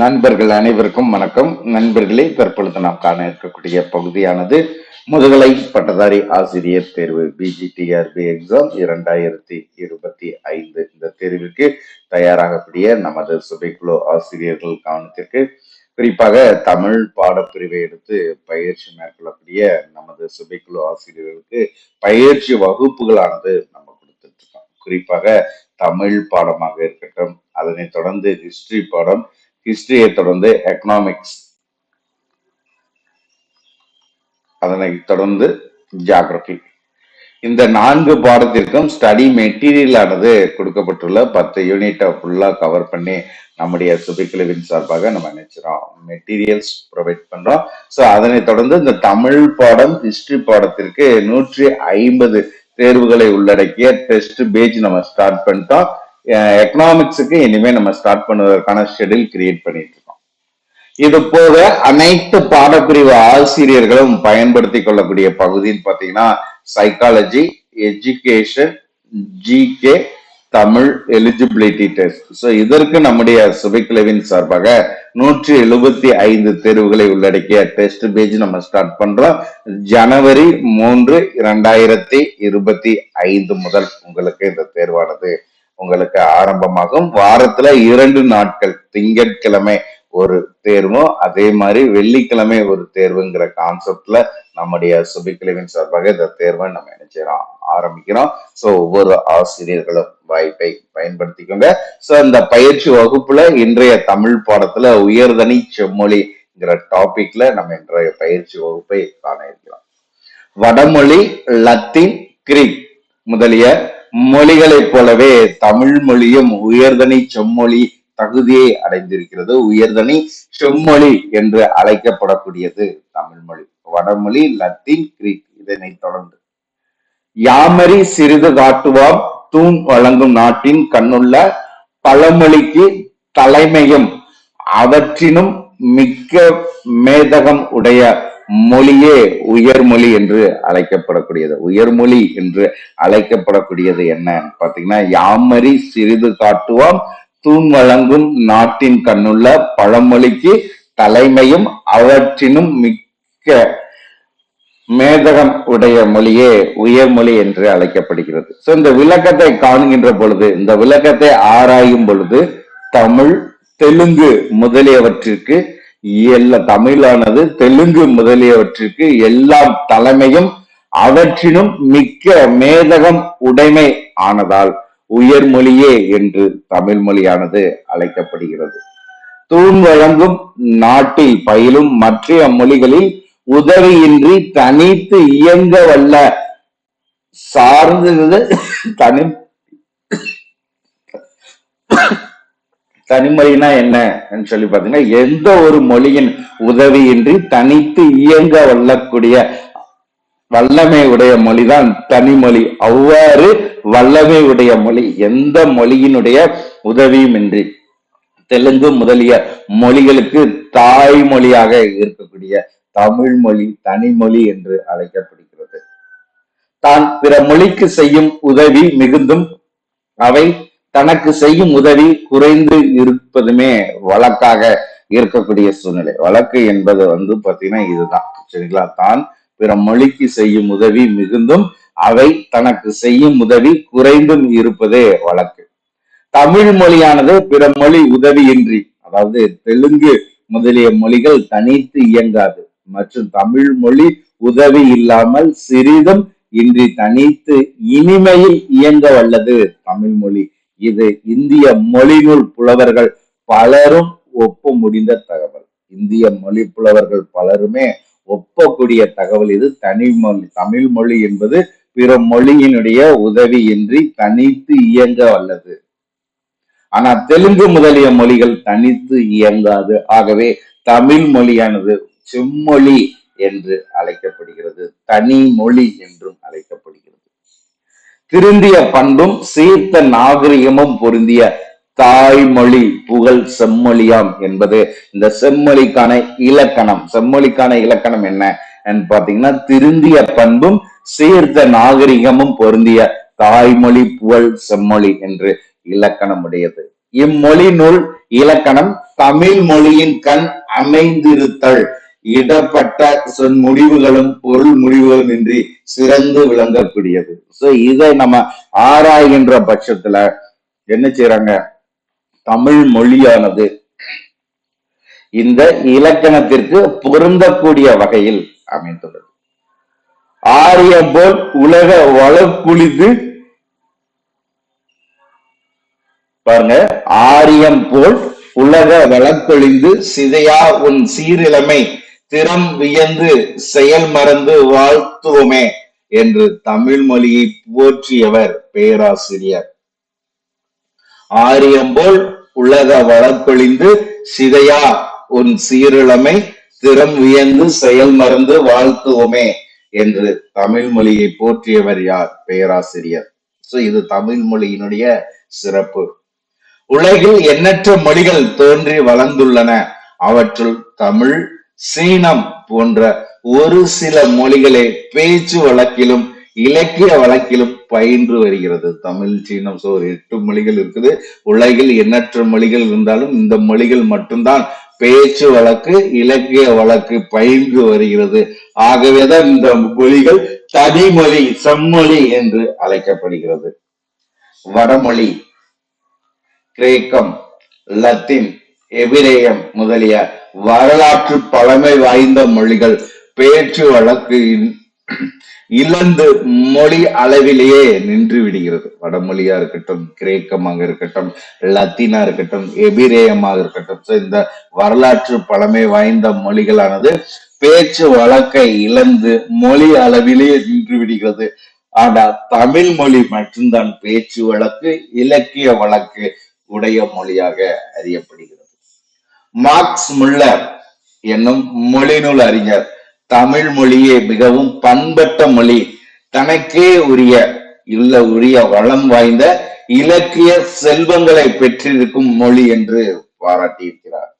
நண்பர்கள் அனைவருக்கும் வணக்கம். நண்பர்களே, தற்பொழுது நாம் காண இருக்கக்கூடிய பகுதியானது முதுகலை பட்டதாரி ஆசிரியர் தேர்வு பிஜிடிஆர்பி எக்ஸாம் 2025. இந்த தேர்விற்கு தயாராகக்கூடிய நமது சுபைக்குழு ஆசிரியர்கள் கவனத்திற்கு, குறிப்பாக தமிழ் பாடப்பிரிவை எடுத்து பயிற்சி மேற்கொள்ளக்கூடிய நமது சுபைக்குழு ஆசிரியர்களுக்கு பயிற்சி வகுப்புகளானது நம்ம கொடுத்துட்டு இருக்கோம். குறிப்பாக தமிழ் பாடமாக இருக்கட்டும், அதனை தொடர்ந்து ஹிஸ்டரி பாடம், ஹிஸ்டரியை தொடர்ந்து எக்கனாமிக்ஸ், அதனை தொடர்ந்து ஜியாகிரபி, இந்த 4 பாடத்திற்கும் ஸ்டடி மெட்டீரியல் ஆனது கொடுக்கப்பட்டுள்ள 10 யூனிட்டை ஃபுல்லா கவர் பண்ணி நம்முடைய சுபிக்குழுவின் சார்பாக நம்ம நினைச்சிரோம் மெட்டீரியல்ஸ் ப்ரொவைட் பண்றோம். ஸோ அதனை தொடர்ந்து இந்த தமிழ் பாடம், ஹிஸ்டரி பாடத்திற்கு 150 தேர்வுகளை உள்ளடக்கிய டெஸ்ட் பேஜ் நம்ம ஸ்டார்ட் பண்ணிட்டோம். எக்கனாமிக்ஸுக்கு இனிமே நம்ம ஸ்டார்ட் பண்ணுவதற்கான ஷெட்யூல் கிரியேட் பண்ணிட்டு இருக்கோம். இது போக அனைத்து பாடப்பிரிவு ஆசிரியர்களும் பயன்படுத்தி கொள்ளக்கூடிய பகுதின்னு பாத்தீங்கன்னா psychology, education, GK, Tamil eligibility test. So இதற்கு நம்முடைய சுபைக்குழுவின் சார்பாக 175 தேர்வுகளை உள்ளடக்கிய டெஸ்ட் பேஜ் நம்ம ஸ்டார்ட் பண்றோம். ஜனவரி 3, 2025 முதல் உங்களுக்கு இந்த தேர்வானது உங்களுக்கு ஆரம்பமாகும். வாரத்துல 2 நாட்கள், திங்கட்கிழமை ஒரு தேர்வும் அதே மாதிரி வெள்ளிக்கிழமை ஒரு தேர்வுங்கிற கான்செப்ட்ல நம்முடைய சுபைக்குழுவின் சார்பாக இந்த தேர்வை நம்ம என்ன செய்யறோம், ஆரம்பிக்கிறோம். ஸோ ஒவ்வொரு ஆசிரியர்களும் வாய்ப்பை பயன்படுத்திக்கோங்க. ஸோ இந்த பயிற்சி வகுப்புல இன்றைய தமிழ் பாடத்துல உயர்தனி செம்மொழிங்கிற டாபிக்ல நம்ம இன்றைய பயிற்சி வகுப்பை காண இருக்கிறோம். வடமொழி, லத்தீன், கிரீக் முதலிய மொழிகளைப் போலவே தமிழ் மொழியும் உயர்தனி செம்மொழி தகுதியை அடைந்திருக்கிறது. உயர்தனி செம்மொழி என்று அழைக்கப்படக்கூடியது தமிழ் மொழி. வடமொழி, லத்தீன், கிரீக் இதனை தொடர்ந்து யாமறி சிறிது காட்டுவாம் தூண் வழங்கும் நாட்டின் கண்ணுள்ள பழமொழிக்கு தலைமையும் அவற்றினும் மிக்க மேதகம் உடைய மொழியே உயர்மொழி என்று அழைக்கப்படக்கூடியது. உயர்மொழி என்று அழைக்கப்படக்கூடியது என்ன பாத்தீங்கன்னா, யாமறி சிறிது காட்டுவாம் தூண் வழங்கும் நாட்டின் கண்ணுள்ள பழமொழிக்கு தலைமையும் அவற்றினும் மிக்க மேதகம் உடைய மொழியே உயர்மொழி என்று அழைக்கப்படுகிறது. சோ இந்த விளக்கத்தை காணுகின்ற பொழுது, இந்த விளக்கத்தை ஆராயும் பொழுது, தமிழ், தெலுங்கு முதலியவற்றிற்கு தமிழானது தெலுங்கு முதலியவற்றிற்கு எல்லாம் தலைமையும் அவற்றினும் மிக்க மேதகம் உடைமை ஆனதால் உயர்மொழியே என்று தமிழ் மொழியானது அழைக்கப்படுகிறது. தூண் வழங்கும் நாட்டில் பயிலும் மற்ற மொழிகளில் உதவியின்றி தனித்து இயங்க வல்ல சார்ந்தது தனிமொழினா என்ன சொல்லி பாத்தீங்கன்னா, எந்த ஒரு மொழியின் உதவியின்றி தனித்து இயங்க வல்லக்கூடிய வல்லமை உடைய மொழிதான் தனிமொழி. அவ்வாறு வல்லமை உடைய மொழி எந்த மொழியினுடைய உதவியும் இன்றி தெலுங்கு முதலிய மொழிகளுக்கு தாய்மொழியாக இருக்கக்கூடிய தமிழ் மொழி தனிமொழி என்று அழைக்கப்படுகிறது. தான் பிற மொழிக்கு செய்யும் உதவி மிகுந்தும் அவை தனக்கு செய்யும் உதவி குறைந்து இருப்பதுமே வழக்காக இருக்கக்கூடிய சூழ்நிலை. வழக்கு என்பது பாத்தீங்கன்னா இதுதான், சரிங்களா? தான் பிற மொழிக்கு செய்யும் உதவி மிகுந்தும் அவை தனக்கு செய்யும் உதவி குறைந்தும் இருப்பதே வழக்கு. தமிழ் மொழியானது பிற மொழி உதவியின்றி, அதாவது தெலுங்கு முதலிய மொழிகள் தனித்து இயங்காது மற்றும் தமிழ் மொழி உதவி இல்லாமல் சிறிதும் இன்றி தனித்து இனிமையில் இயங்க வல்லது தமிழ் மொழி. இது இந்திய மொழிநூல் புலவர்கள் பலரும் ஒப்ப முடிந்த தகவல். இந்திய மொழி புலவர்கள் பலருமே ஒப்பக்கூடிய தகவல் இது. தனிமொழி தமிழ் மொழி என்பது பிற மொழியினுடைய உதவியின்றி தனித்து இயங்க வல்லது. ஆனா தெலுங்கு முதலிய மொழிகள் தனித்து இயங்காது. ஆகவே தமிழ் மொழியானது செம்மொழி என்று அழைக்கப்படுகிறது, தனி மொழி என்றும் அழைக்கப்படுகிறது. திருந்திய பண்பும் சீர்த்த நாகரிகமும் பொருந்திய தாய்மொழி புகழ் செம்மொழியாம் என்பது இந்த செம்மொழிக்கான இலக்கணம். செம்மொழிக்கான இலக்கணம் என்ன பாத்தீங்கன்னா, திருந்திய பண்பும் சீர்த்த நாகரிகமும் பொருந்திய தாய்மொழி புகழ் செம்மொழி என்று இலக்கணம் உடையது. இம்மொழி நூல் இலக்கணம் தமிழ் மொழியின் கண் அமைந்திருத்தல், இடப்பட்ட சொன் முடிவுகளும் பொருள் முடிவுகளும் இன்றி சிறந்து விளங்கக்கூடியது. சோ இதை நம்ம ஆராய்கின்ற பட்சத்துல என்ன செய்யறாங்க, தமிழ் மொழியானது இந்த இலக்கணத்திற்கு பொருந்தக்கூடிய வகையில் அமைந்துள்ளது. ஆரியம் போல் உலக வளக்குழிந்து பாருங்க, ஆரியம் போல் உலக வளப்பொழிந்து சிதையா உன் சீரிழமை திறம் வியந்து செயல் மறந்து வாழ்த்துவோமே என்று தமிழ் மொழியை போற்றியவர் பேராசிரியர். ஆரியம் போல் உலக வளப்பொழிந்து சிதையா உன் சீரிழமை திறம் வியந்து செயல் மறந்து வாழ்த்துவோமே என்று தமிழ் மொழியை போற்றியவர் யார்? பேராசிரியர். சோ இது தமிழ் மொழியினுடைய சிறப்பு. உலகில் எண்ணற்ற மொழிகள் தோன்றி வளர்ந்துள்ளன. அவற்றுள் தமிழ், சீனம் போன்ற ஒரு சில மொழிகளே பேச்சு வழக்கிலும் இலக்கிய வழக்கிலும் பயின்று வருகிறது. தமிழ், சீனம், ஒரு 8 மொழிகள் இருக்குது. உலகில் எண்ணற்ற மொழிகள் இருந்தாலும் இந்த மொழிகள் மட்டும்தான் பேச்சு வழக்கு, இலக்கிய வழக்கு பயின்று வருகிறது. ஆகவேதான் இந்த மொழிகள் தனிமொழி, செம்மொழி என்று அழைக்கப்படுகிறது. வடமொழி கிரேக்கம், லத்தீன், எபிரேயம் முதலிய வரலாற்று பழமை வாய்ந்த மொழிகள் பேச்சு வழக்கு இழந்து மொழி அளவிலேயே நின்று விடுகிறது. வடமொழியா இருக்கட்டும், கிரேக்கமாக இருக்கட்டும், லத்தீனா இருக்கட்டும், எபிரேயமாக இருக்கட்டும், இந்த வரலாற்று பழமை வாய்ந்த மொழிகளானது பேச்சு வழக்கை இழந்து மொழி அளவிலேயே நின்று விடுகிறது. ஆனா தமிழ் மொழி மட்டும்தான் பேச்சு வழக்கு, இலக்கிய வழக்கு உடைய மொழியாக அறியப்படுகிறது. மார்க்ஸ் முல்லர் என்னும் மொழிநூல் அறிஞர் தமிழ் மொழியே மிகவும் பண்பட்ட மொழி, தனக்கே உரிய வளம் வாய்ந்த இலக்கிய செல்வங்களை பெற்றிருக்கும் மொழி என்று பாராட்டியிருக்கிறார்.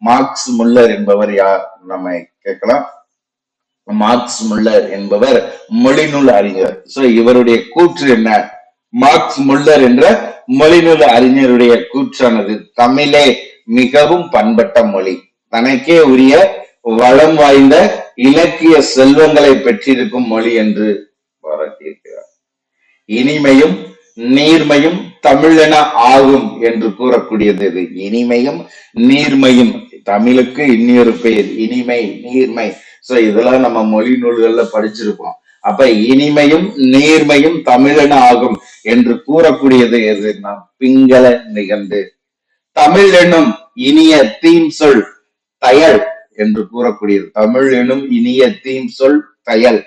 மார்க்ஸ் முல்லர் என்பவர் யார் நம்ம கேட்கலாம். மார்க்ஸ் முல்லர் என்பவர் மொழிநூல் அறிஞர். சோ இவருடைய கூற்று என்ன? மார்க்ஸ் முல்லர் என்ற மொழிநூல் அறிஞருடைய கூற்றானது தமிழே மிகவும் பண்பட்ட மொழி, தனக்கே உரிய வளம் வாய்ந்த இலக்கிய செல்வங்களை பெற்றிருக்கும் மொழி என்று பாராட்டியிருக்கிறார். இனிமையும் நீர்மையும் தமிழென ஆகும் என்று கூறக்கூடியது இது. இனிமையும் நீர்மையும், தமிழுக்கு இன்னொரு பெயர் இனிமை, நீர்மை. சோ இதெல்லாம் நம்ம மொழி நூல்கள்ல படிச்சிருப்போம். அப்ப இனிமையும் நீர்மையும் தமிழென ஆகும் என்று கூறக்கூடியது எதுனா பிங்கள நிகண்டு. தமிழ் எனும் இனிய தீம் சொல் தயல் என்று கூறக்கூடியது. தமிழ் எனும் இனிய தீம் சொல் தயல்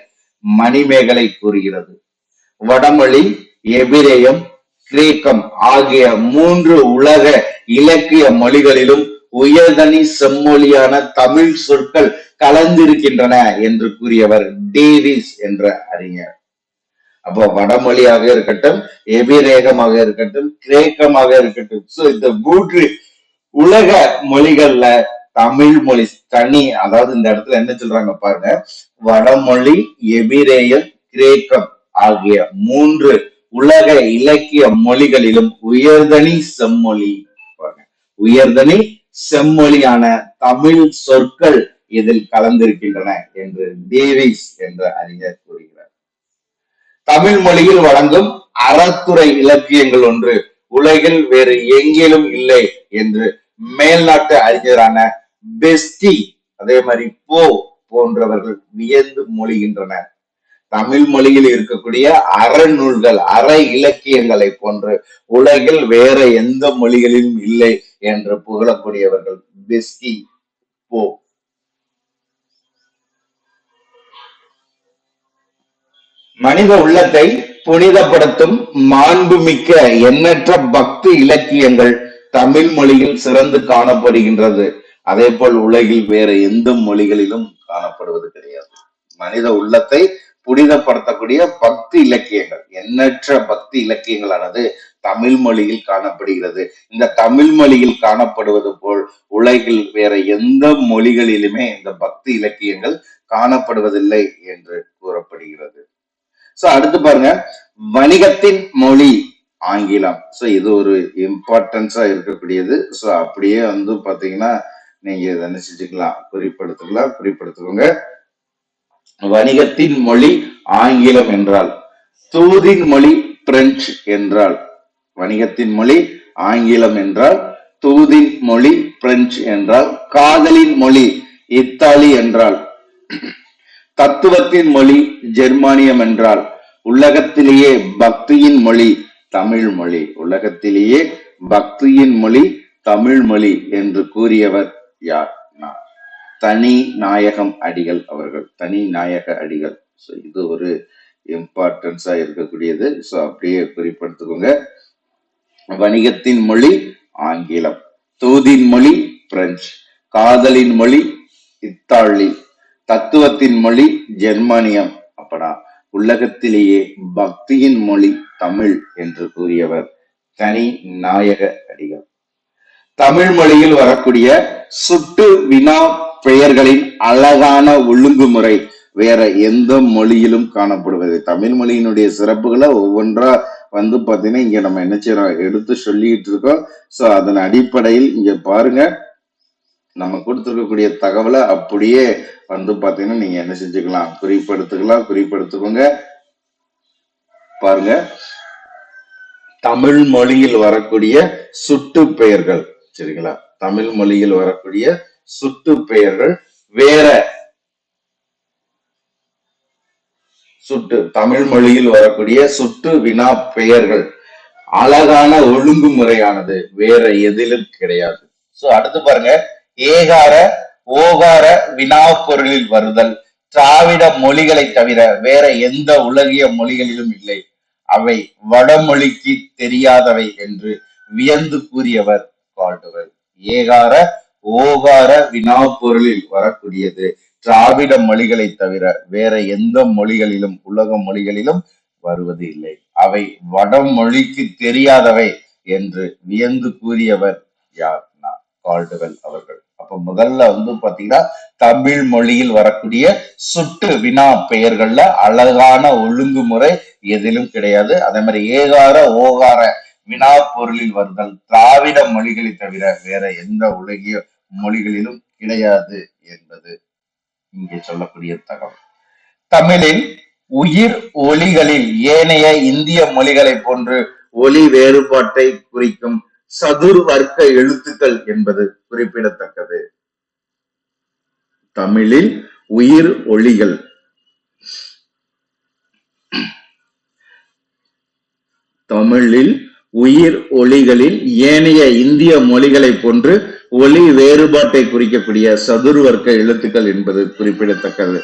மணிமேகலை கூறுகிறது. வடமொழி, எபிரேயம், கிரேக்கம் ஆகிய 3 உலக இலக்கிய மொழிகளிலும் உயர்தனி செம்மொழியான தமிழ் சொற்கள் கலந்திருக்கின்றன என்று கூறியவர் டேவிஸ் என்ற அறிஞர். அப்போ வடமொழியாக இருக்கட்டும், எபிரேகமாக இருக்கட்டும், கிரேக்கமாக இருக்கட்டும், இந்த 3 உலக மொழிகள்ல தமிழ் மொழி தனி. அதாவது இந்த இடத்துல என்ன சொல்றாங்க பாருங்க, வடமொழி, எபிரேயம், கிரேக்கம் ஆகிய 3 உலக இலக்கிய மொழிகளிலும் உயர்தனி செம்மொழி, உயர்தனி செம்மொழியான தமிழ் சொற்கள் இதில் கலந்திருக்கின்றன என்று டேவிஸ் என்ற அறிஞர் கூறுகிறார். தமிழ் மொழியில் வழங்கும் அறத்துறை இலக்கியங்கள் ஒன்று உலகில் வேறு எங்கிலும் இல்லை என்று மேல்நாட்டு அறிஞரான பெஸ்டி, அதே மாதிரி போன்றவர்கள் வியந்து மொழிகின்றனர். தமிழ் மொழியில் இருக்கக்கூடிய அறநூல்கள், அற இலக்கியங்களை போன்று உலகில் வேற எந்த மொழிகளிலும் இல்லை என்று புகழக்கூடியவர்கள் பெஸ்டி, போ. மனித உள்ளத்தை புனிதப்படுத்தும் மாண்புமிக்க எண்ணற்ற பக்தி இலக்கியங்கள் தமிழ் மொழியில் சிறந்து காணப்படுகின்றது. அதே போல் உலகில் வேற எந்த மொழிகளிலும் காணப்படுவது கிடையாது. மனித உள்ளத்தை புனிதப்படுத்தக்கூடிய பக்தி இலக்கியங்கள், எண்ணற்ற பக்தி இலக்கியங்களானது தமிழ் மொழியில் காணப்படுகிறது. இந்த தமிழ் மொழியில் காணப்படுவது போல் உலகில் வேற எந்த மொழிகளிலுமே இந்த பக்தி இலக்கியங்கள் காணப்படுவதில்லை என்று கூறப்படுகிறது. சோ அடுத்து பாருங்க, வணிகத்தின் மொழி ஆங்கிலம். சோ இது ஒரு இம்பார்ட்டன்ஸா இருக்கக்கூடியது. சோ அப்படியே வந்து பாத்தீங்கன்னா நீங்க இதை என்ன செஞ்சுக்கலாம், குறிப்படுத்துக்கோங்க. வணிகத்தின் மொழி ஆங்கிலம் என்றால், தூதின் மொழி பிரெஞ்சு என்றால், வணிகத்தின் மொழி ஆங்கிலம் என்றால், தூதின் மொழி பிரெஞ்சு என்றால், காதலின் மொழி இத்தாலி என்றால், தத்துவத்தின் மொழி ஜெர்மானியம் என்றால், உலகத்திலேயே பக்தியின் மொழி தமிழ் மொழி, உலகத்திலேயே பக்தியின் மொழி தமிழ் மொழி என்று கூறியவர் யார்? தனி நாயகம் அடிகள் அவர்கள், தனி நாயக அடிகள். ஸோ இது ஒரு இம்பார்ட்டன்ஸா இருக்கக்கூடியது. ஸோ அப்படியே குறிப்பிடுத்துக்கோங்க. வணிகத்தின் மொழி ஆங்கிலம், தூதின் மொழி பிரெஞ்சு, காதலின் மொழி இத்தாலி, தத்துவத்தின் மொழி ஜெர்மானியம். அப்படா உலகத்திலேயே பக்தியின் மொழி தமிழ் என்று கூறியவர் தனி நாயக அடிகள். தமிழ் மொழியில் வரக்கூடிய சுட்டு வினா பெயர்களின் அழகான ஒழுங்குமுறை வேற எந்த மொழியிலும் காணப்படுவது. தமிழ் மொழியினுடைய சிறப்புகளை ஒவ்வொன்றா வந்து பாத்தீங்கன்னா இங்க நம்ம என்ன செய்யறோம், எடுத்து சொல்லிட்டு இருக்கோம். சோ அதன் அடிப்படையில் இங்க பாருங்க, நம்ம கொடுத்துருக்கக்கூடிய தகவலை அப்படியே வந்து பாத்தீங்கன்னா நீங்க என்ன செஞ்சுக்கலாம், குறிப்படுத்துக்கோங்க. பாருங்க, தமிழ் மொழியில் வரக்கூடிய சுட்டு பெயர்கள், சரிங்களா, தமிழ் மொழியில் வரக்கூடிய சுட்டு பெயர்கள் வேற தமிழ் மொழியில் வரக்கூடிய சுட்டு வினா பெயர்கள் அழகான ஒழுங்குமுறையானது வேற எதிலும் கிடையாது. சோ அடுத்து பாருங்க, ஏகார ஓகார வினா பொருளில் வருதல் திராவிட மொழிகளை தவிர வேற எந்த உலகிய மொழிகளிலும் இல்லை. அவை வடமொழிக்கு தெரியாதவை என்று வியந்து கூறியவர் கால்டுவெல். ஏகார ஓகார வினா பொருளில் வரக்கூடியது திராவிட மொழிகளை தவிர வேற எந்த மொழிகளிலும் உலக மொழிகளிலும் வருவது இல்லை. அவை வடமொழிக்கு தெரியாதவை என்று வியந்து கூறியவர் யார்னா கால்டுவெல் அவர்கள். அப்ப முதல்ல வந்து பாத்தீங்கன்னா தமிழ் மொழியில் வரக்கூடிய சுட்டு வினா பெயர்கள்ல அழகான ஒழுங்குமுறை எதிலும் கிடையாது. அதே மாதிரி ஏகார ஓகார வினா பொருளில் வருதல் திராவிட மொழிகளை தவிர வேற எந்த உலகிய மொழிகளிலும் கிடையாது என்பது இங்கே சொல்லக்கூடிய தகவல். தமிழில் உயிர் ஒலிகளில் ஏனைய இந்திய மொழிகளை போன்று ஒலி வேறுபாட்டை குறிக்கும் சதுர் வர்க்க எழுத்துக்கள் என்பது குறிப்பிடத்தக்கது. தமிழில் உயிர் ஒலிகள், தமிழில் உயிர் ஒலிகளில் ஏனைய இந்திய மொழிகளை போன்று ஒலி வேறுபாட்டை குறிக்கக்கூடிய சதுர் வர்க்க எழுத்துக்கள் என்பது குறிப்பிடத்தக்கது.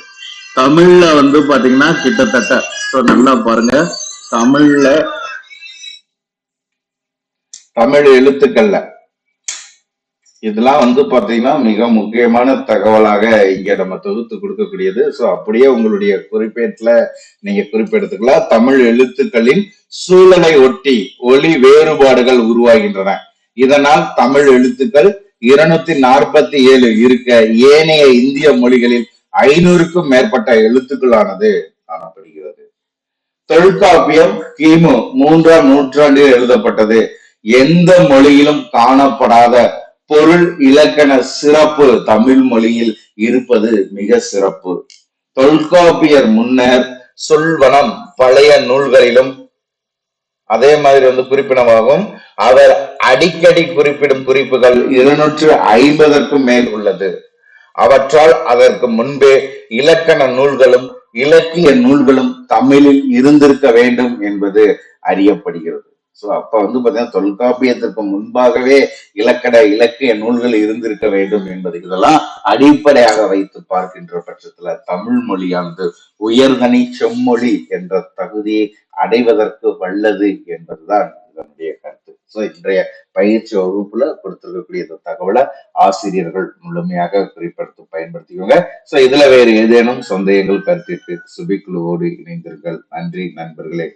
தமிழ்ல வந்து பாத்தீங்கன்னா கிட்டத்தட்ட நல்லா பாருங்க, தமிழ் எழுத்துக்கள்ல இதெல்லாம் வந்து பாத்தீங்கன்னா மிக முக்கியமான தகவலாக இங்க நம்ம தொகுத்து கொடுக்கக்கூடியது. சோ அப்படியே உங்களுடைய குறிப்பேட்டுல நீங்க குறிப்பெடுத்துக்கலாம். தமிழ் எழுத்துக்களின் சூழலை ஒட்டி ஒலி வேறுபாடுகள் உருவாகின்றன. இதனால் தமிழ் எழுத்துக்கள் 247 இருக்க ஏனைய இந்திய மொழிகளில் 500க்கும் மேற்பட்ட எழுத்துக்களானது காணப்படுகிறது. தொல்காப்பியம் கிமு 3ஆம் நூற்றாண்டில் எழுதப்பட்டது. எந்த மொழியிலும் காணப்படாத பொருள் இலக்கண சிறப்பு தமிழ் மொழியில் இருப்பது மிக சிறப்பு. தொல்காப்பியர் முன்னர் சொல்வனம் பழைய நூல்களிலும் அதே மாதிரி வந்து குறிப்பிடமாகும். அவர் அடிக்கடி குறிப்பிடும் குறிப்புகள் 250க்கும் மேல் உள்ளது. அவற்றால் அதற்கு முன்பே இலக்கண நூல்களும் இலக்கிய நூல்களும் தமிழில் இருந்திருக்க வேண்டும் என்பது அறியப்படுகிறது. சோ அப்ப வந்து பாத்தீங்கன்னா தொல்காப்பியத்திற்கு முன்பாகவே இலக்கிய நூல்கள் இருந்திருக்க வேண்டும் என்பது இதெல்லாம் அடிப்படையாக வைத்து பார்க்கின்ற பட்சத்துல தமிழ் மொழியானது உயர்தனி செம்மொழி என்ற தகுதியை அடைவதற்கு வல்லது என்பதுதான் இதனுடைய கருத்து. சோ இன்றைய பயிற்சி வகுப்புல கொடுத்திருக்கக்கூடிய இந்த தகவலை ஆசிரியர்கள் முழுமையாக குறிப்பிடுத்தி பயன்படுத்திக்கோங்க. சோ இதுல வேறு ஏதேனும் சந்தேகங்கள் கருத்திற்கு சுபிக்குழுவோடு இணைந்தீர்கள். நன்றி நண்பர்களே.